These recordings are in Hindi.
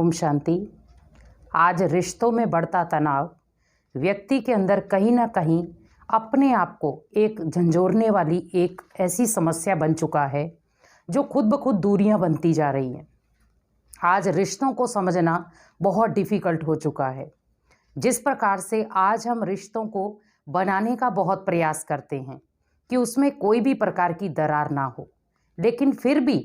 ओम शांति। आज रिश्तों में बढ़ता तनाव व्यक्ति के अंदर कहीं ना कहीं अपने आप को एक झंझोरने वाली एक ऐसी समस्या बन चुका है जो खुद ब खुद दूरियां बनती जा रही हैं। आज रिश्तों को समझना बहुत डिफ़िकल्ट हो चुका है। जिस प्रकार से आज हम रिश्तों को बनाने का बहुत प्रयास करते हैं कि उसमें कोई भी प्रकार की दरार ना हो, लेकिन फिर भी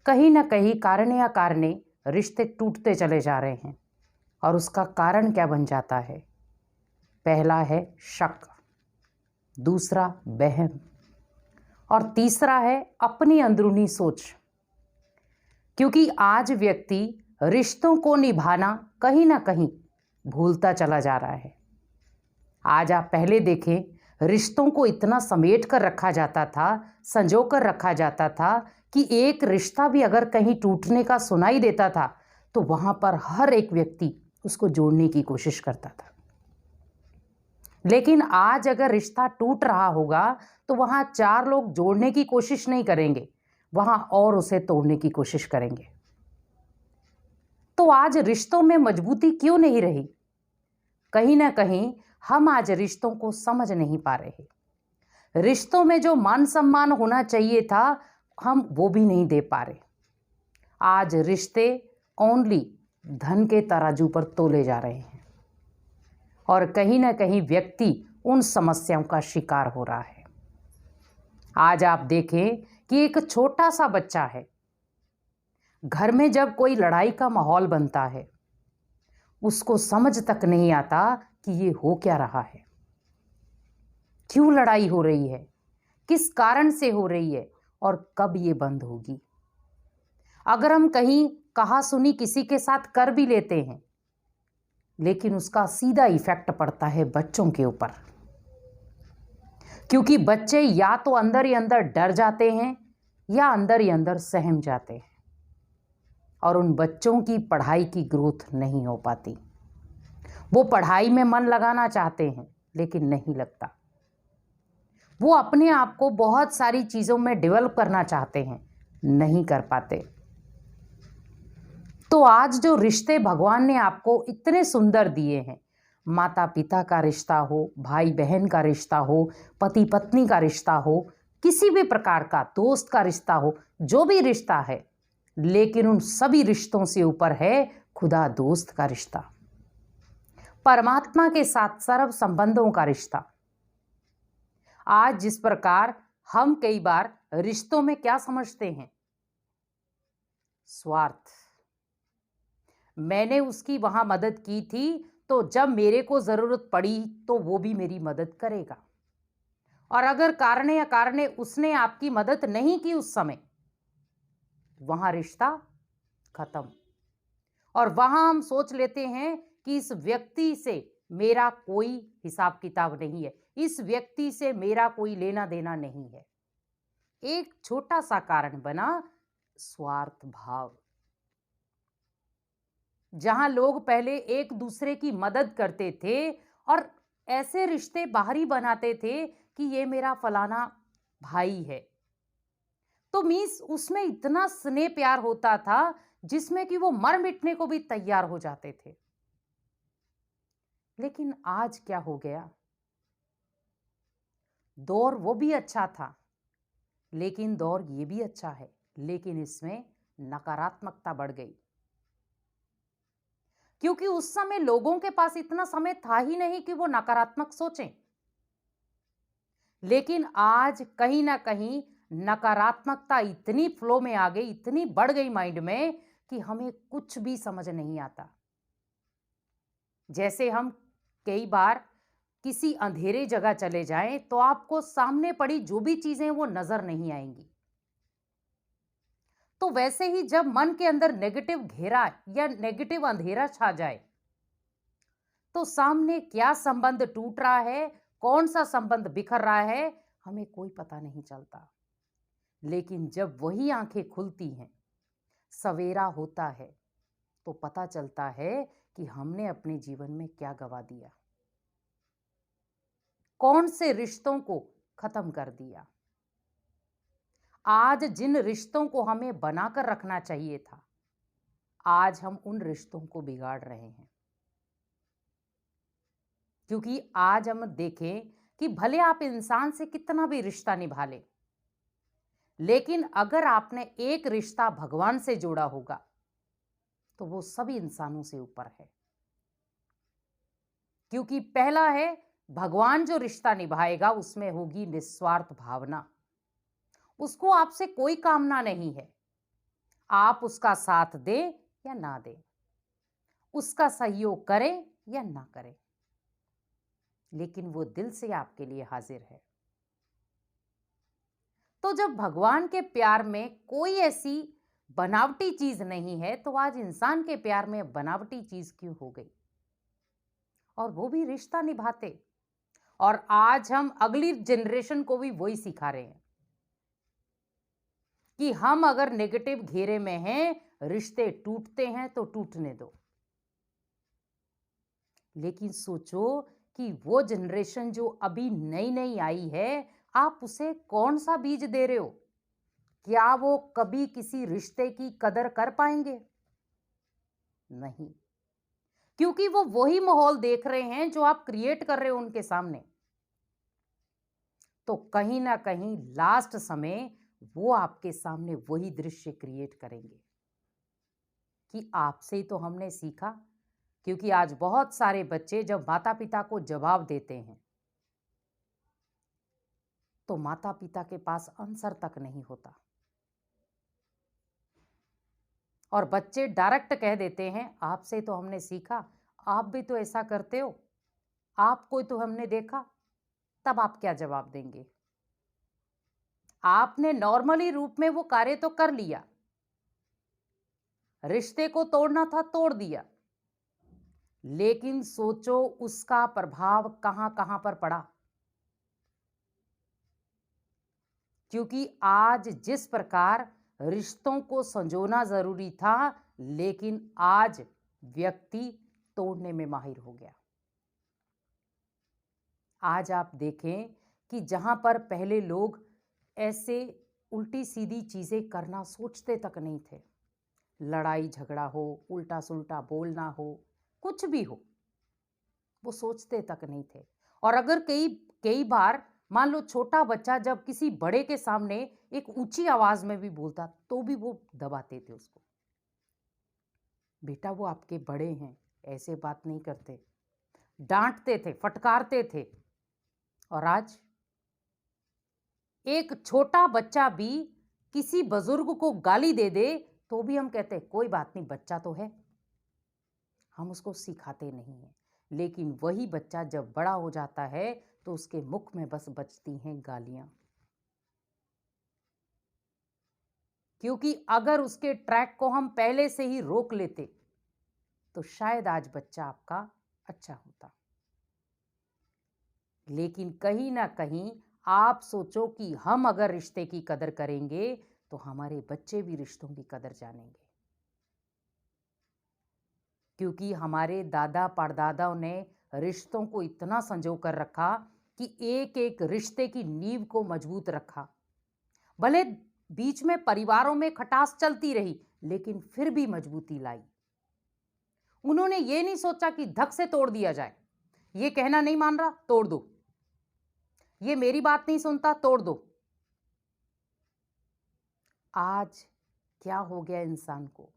कहीं ना कहीं कारण या कारणे रिश्ते टूटते चले जा रहे हैं। और उसका कारण क्या बन जाता है? पहला है शक, दूसरा वहम और तीसरा है अपनी अंदरूनी सोच। क्योंकि आज व्यक्ति रिश्तों को निभाना कहीं ना कहीं भूलता चला जा रहा है। आज आप पहले देखें, रिश्तों को इतना समेट कर रखा जाता था, संजो कर रखा जाता था कि एक रिश्ता भी अगर कहीं टूटने का सुनाई देता था तो वहां पर हर एक व्यक्ति उसको जोड़ने की कोशिश करता था। लेकिन आज अगर रिश्ता टूट रहा होगा तो वहां चार लोग जोड़ने की कोशिश नहीं करेंगे, वहां और उसे तोड़ने की कोशिश करेंगे। तो आज रिश्तों में मजबूती क्यों नहीं रही? कहीं ना कहीं हम आज रिश्तों को समझ नहीं पा रहे। रिश्तों में जो मान सम्मान होना चाहिए था, हम वो भी नहीं दे पा रहे। आज रिश्ते ओनली धन के तराजू पर तोले जा रहे हैं और कहीं ना कहीं व्यक्ति उन समस्याओं का शिकार हो रहा है। आज आप देखें कि एक छोटा सा बच्चा है, घर में जब कोई लड़ाई का माहौल बनता है उसको समझ तक नहीं आता कि ये हो क्या रहा है, क्यों लड़ाई हो रही है, किस कारण से हो रही है और कब ये बंद होगी। अगर हम कहीं कहा सुनी किसी के साथ कर भी लेते हैं, लेकिन उसका सीधा इफेक्ट पड़ता है बच्चों के ऊपर, क्योंकि बच्चे या तो अंदर ही अंदर डर जाते हैं या अंदर ही अंदर सहम जाते हैं और उन बच्चों की पढ़ाई की ग्रोथ नहीं हो पाती। वो पढ़ाई में मन लगाना चाहते हैं लेकिन नहीं लगता। वो अपने आप को बहुत सारी चीज़ों में डेवलप करना चाहते हैं, नहीं कर पाते। तो आज जो रिश्ते भगवान ने आपको इतने सुंदर दिए हैं, माता पिता का रिश्ता हो, भाई बहन का रिश्ता हो, पति पत्नी का रिश्ता हो, किसी भी प्रकार का दोस्त का रिश्ता हो, जो भी रिश्ता है, लेकिन उन सभी रिश्तों से ऊपर है खुदा दोस्त का रिश्ता, परमात्मा के साथ सर्व संबंधों का रिश्ता। आज जिस प्रकार हम कई बार रिश्तों में क्या समझते हैं? स्वार्थ। मैंने उसकी वहां मदद की थी तो जब मेरे को जरूरत पड़ी तो वो भी मेरी मदद करेगा, और अगर कारण या कारणे उसने आपकी मदद नहीं की उस समय, वहां रिश्ता खत्म। और वहां हम सोच लेते हैं कि इस व्यक्ति से मेरा कोई हिसाब किताब नहीं है, इस व्यक्ति से मेरा कोई लेना देना नहीं है। एक छोटा सा कारण बना स्वार्थ भाव। जहां लोग पहले एक दूसरे की मदद करते थे और ऐसे रिश्ते बाहरी बनाते थे कि ये मेरा फलाना भाई है, तो मीन्स उसमें इतना स्नेह प्यार होता था जिसमें कि वो मर मिटने को भी तैयार हो जाते थे। लेकिन आज क्या हो गया? दौर वो भी अच्छा था, लेकिन दौर ये भी अच्छा है, लेकिन इसमें नकारात्मकता बढ़ गई, क्योंकि उस समय लोगों के पास इतना समय था ही नहीं कि वो नकारात्मक सोचें। लेकिन आज कहीं ना कहीं नकारात्मकता इतनी फ्लो में आ गई, इतनी बढ़ गई माइंड में कि हमें कुछ भी समझ नहीं आता। जैसे हम कई बार किसी अंधेरे जगह चले जाएं तो आपको सामने पड़ी जो भी चीजें वो नजर नहीं आएंगी। तो वैसे ही जब मन के अंदर नेगेटिव घेरा या नेगेटिव अंधेरा छा जाए तो सामने क्या संबंध टूट रहा है, कौन सा संबंध बिखर रहा है, हमें कोई पता नहीं चलता। लेकिन जब वही आंखें खुलती हैं, सवेरा होता है, तो पता चलता है कि हमने अपने जीवन में क्या गवा दिया, कौन से रिश्तों को खत्म कर दिया। आज जिन रिश्तों को हमें बनाकर रखना चाहिए था, आज हम उन रिश्तों को बिगाड़ रहे हैं। क्योंकि आज हम देखें कि भले आप इंसान से कितना भी रिश्ता निभा लें, लेकिन अगर आपने एक रिश्ता भगवान से जोड़ा होगा तो वो सभी इंसानों से ऊपर है। क्योंकि पहला है, भगवान जो रिश्ता निभाएगा उसमें होगी निस्वार्थ भावना। उसको आपसे कोई कामना नहीं है, आप उसका साथ दें या ना दें, उसका सहयोग करें या ना करें, लेकिन वो दिल से आपके लिए हाजिर है। तो जब भगवान के प्यार में कोई ऐसी बनावटी चीज नहीं है, तो आज इंसान के प्यार में बनावटी चीज क्यों हो गई? और वो भी रिश्ता निभाते। और आज हम अगली जनरेशन को भी वही सिखा रहे हैं कि हम अगर नेगेटिव घेरे में हैं, रिश्ते टूटते हैं तो टूटने दो। लेकिन सोचो कि वो जनरेशन जो अभी नई नई आई है, आप उसे कौन सा बीज दे रहे हो? क्या वो कभी किसी रिश्ते की कदर कर पाएंगे? नहीं, क्योंकि वो वही माहौल देख रहे हैं जो आप क्रिएट कर रहे हो उनके सामने। तो कहीं ना कहीं लास्ट समय वो आपके सामने वही दृश्य क्रिएट करेंगे कि आपसे ही तो हमने सीखा। क्योंकि आज बहुत सारे बच्चे जब माता पिता को जवाब देते हैं तो माता पिता के पास आंसर तक नहीं होता, और बच्चे डायरेक्ट कह देते हैं, आपसे तो हमने सीखा, आप भी तो ऐसा करते हो, आपको तो हमने देखा। तब आप क्या जवाब देंगे? आपने नॉर्मली रूप में वो कार्य तो कर लिया, रिश्ते को तोड़ना था तोड़ दिया, लेकिन सोचो उसका प्रभाव कहां कहां पर पड़ा। क्योंकि आज जिस प्रकार रिश्तों को संजोना जरूरी था, लेकिन आज व्यक्ति तोड़ने में माहिर हो गया। आज आप देखें कि जहां पर पहले लोग ऐसे उल्टी सीधी चीजें करना सोचते तक नहीं थे, लड़ाई झगड़ा हो, उल्टा सुल्टा बोलना हो, कुछ भी हो, वो सोचते तक नहीं थे। और अगर कई कई बार मान लो छोटा बच्चा जब किसी बड़े के सामने एक ऊंची आवाज में भी बोलता तो भी वो दबाते थे उसको। बेटा वो आपके बड़े हैं, ऐसे बात नहीं करते, डांटते थे, फटकारते थे। और आज एक छोटा बच्चा भी किसी बुजुर्ग को गाली दे दे तो भी हम कहते हैं कोई बात नहीं, बच्चा तो है, हम उसको सिखाते नहीं हैं। लेकिन वही बच्चा जब बड़ा हो जाता है तो उसके मुख में बस बचती हैं गालियां। क्योंकि अगर उसके ट्रैक को हम पहले से ही रोक लेते तो शायद आज बच्चा आपका अच्छा होता। लेकिन कहीं ना कहीं आप सोचो कि हम अगर रिश्ते की कदर करेंगे तो हमारे बच्चे भी रिश्तों की कदर जानेंगे। क्योंकि हमारे दादा परदादाओं ने रिश्तों को इतना संजो कर रखा कि एक एक रिश्ते की नींव को मजबूत रखा। भले बीच में परिवारों में खटास चलती रही, लेकिन फिर भी मजबूती लाई। उन्होंने ये नहीं सोचा कि धक से तोड़ दिया जाए, ये कहना नहीं मान रहा तोड़ दो, ये मेरी बात नहीं सुनता तोड़ दो। आज क्या हो गया इंसान को?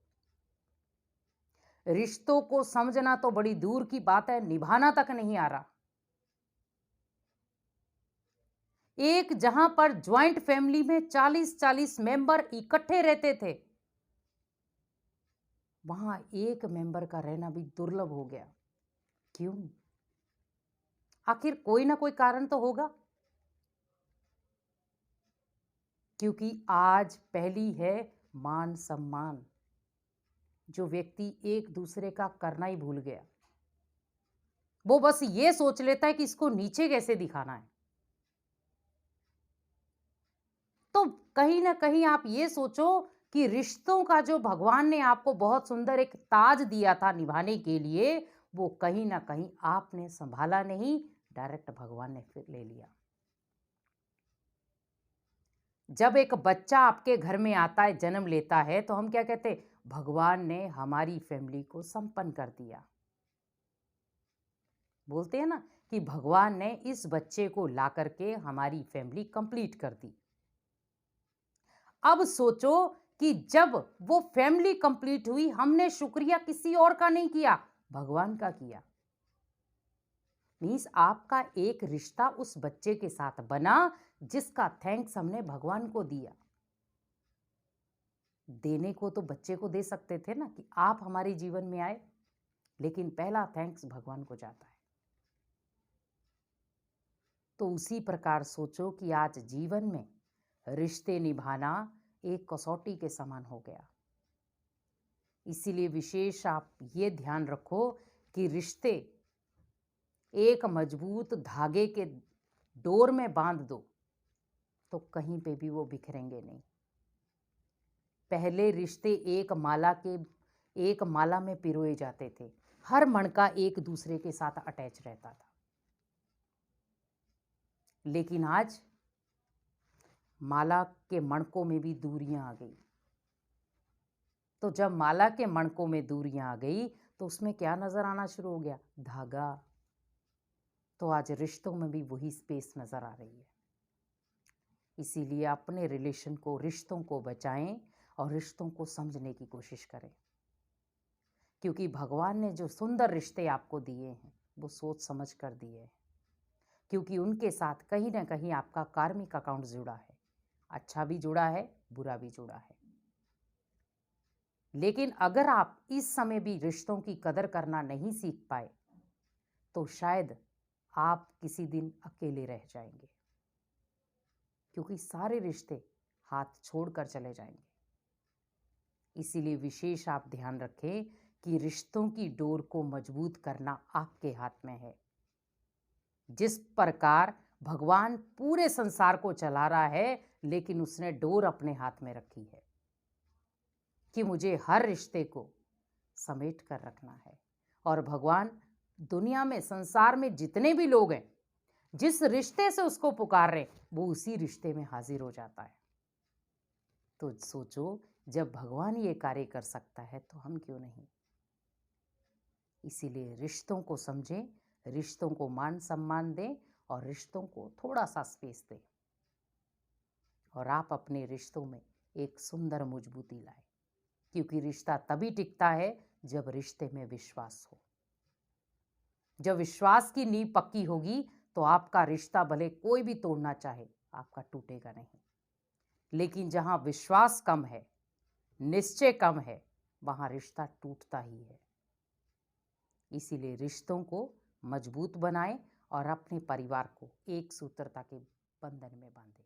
रिश्तों को समझना तो बड़ी दूर की बात है, निभाना तक नहीं आ रहा। एक जहां पर ज्वाइंट फैमिली में 40-40 मेंबर इकट्ठे रहते थे, वहां एक मेंबर का रहना भी दुर्लभ हो गया। क्यों? आखिर कोई ना कोई कारण तो होगा। क्योंकि आज पहली है मान सम्मान, जो व्यक्ति एक दूसरे का करना ही भूल गया। वो बस ये सोच लेता है कि इसको नीचे कैसे दिखाना है। तो कहीं ना कहीं आप ये सोचो कि रिश्तों का जो भगवान ने आपको बहुत सुंदर एक ताज दिया था निभाने के लिए, वो कहीं ना कहीं आपने संभाला नहीं, डायरेक्ट भगवान ने फिर ले लिया। जब एक बच्चा आपके घर में आता है, जन्म लेता है, तो हम क्या कहते हैं, भगवान ने हमारी फैमिली को संपन्न कर दिया। बोलते हैं ना कि भगवान ने इस बच्चे को ला करके हमारी फैमिली कंप्लीट कर दी। अब सोचो कि जब वो फैमिली कंप्लीट हुई, हमने शुक्रिया किसी और का नहीं किया, भगवान का किया। मीन्स आपका एक रिश्ता उस बच्चे के साथ बना जिसका थैंक्स हमने भगवान को दिया। देने को तो बच्चे को दे सकते थे ना कि आप हमारे जीवन में आए, लेकिन पहला थैंक्स भगवान को जाता है। तो उसी प्रकार सोचो कि आज जीवन में रिश्ते निभाना एक कसौटी के समान हो गया। इसीलिए विशेष आप ये ध्यान रखो कि रिश्ते एक मजबूत धागे के डोर में बांध दो तो कहीं पे भी वो बिखरेंगे नहीं। पहले रिश्ते एक माला में पिरोए जाते थे, हर मणका एक दूसरे के साथ अटैच रहता था। लेकिन आज माला के मणकों में भी दूरियां आ गई। तो जब माला के मणकों में दूरियां आ गई तो उसमें क्या नजर आना शुरू हो गया? धागा। तो आज रिश्तों में भी वही स्पेस नजर आ रही है। इसीलिए अपने रिश्तों को बचाएं और रिश्तों को समझने की कोशिश करें, क्योंकि भगवान ने जो सुंदर रिश्ते आपको दिए हैं वो सोच समझ कर दिए हैं, क्योंकि उनके साथ कहीं ना कहीं आपका कार्मिक अकाउंट जुड़ा है। अच्छा भी जुड़ा है, बुरा भी जुड़ा है। लेकिन अगर आप इस समय भी रिश्तों की कदर करना नहीं सीख पाए तो शायद आप किसी दिन अकेले रह जाएंगे, क्योंकि सारे रिश्ते हाथ छोड़कर चले जाएंगे। इसीलिए विशेष आप ध्यान रखें कि रिश्तों की डोर को मजबूत करना आपके हाथ में है। जिस प्रकार भगवान पूरे संसार को चला रहा है, लेकिन उसने डोर अपने हाथ में रखी है कि मुझे हर रिश्ते को समेट कर रखना है। और भगवान दुनिया में, संसार में जितने भी लोग हैं, जिस रिश्ते से उसको पुकार रहे, वो उसी रिश्ते में हाजिर हो जाता है। तो सोचो, जब भगवान ये कार्य कर सकता है तो हम क्यों नहीं। इसीलिए रिश्तों को समझें, रिश्तों को मान सम्मान दें और रिश्तों को थोड़ा सा स्पेस दें, और आप अपने रिश्तों में एक सुंदर मजबूती लाएं, क्योंकि रिश्ता तभी टिकता है जब रिश्ते में विश्वास हो। जब विश्वास की नींव पक्की होगी तो आपका रिश्ता भले कोई भी तोड़ना चाहे, आपका टूटेगा नहीं। लेकिन जहां विश्वास कम है, निश्चय कम है, वहां रिश्ता टूटता ही है। इसीलिए रिश्तों को मजबूत बनाएं और अपने परिवार को एक सूत्रता के बंधन में बांधें।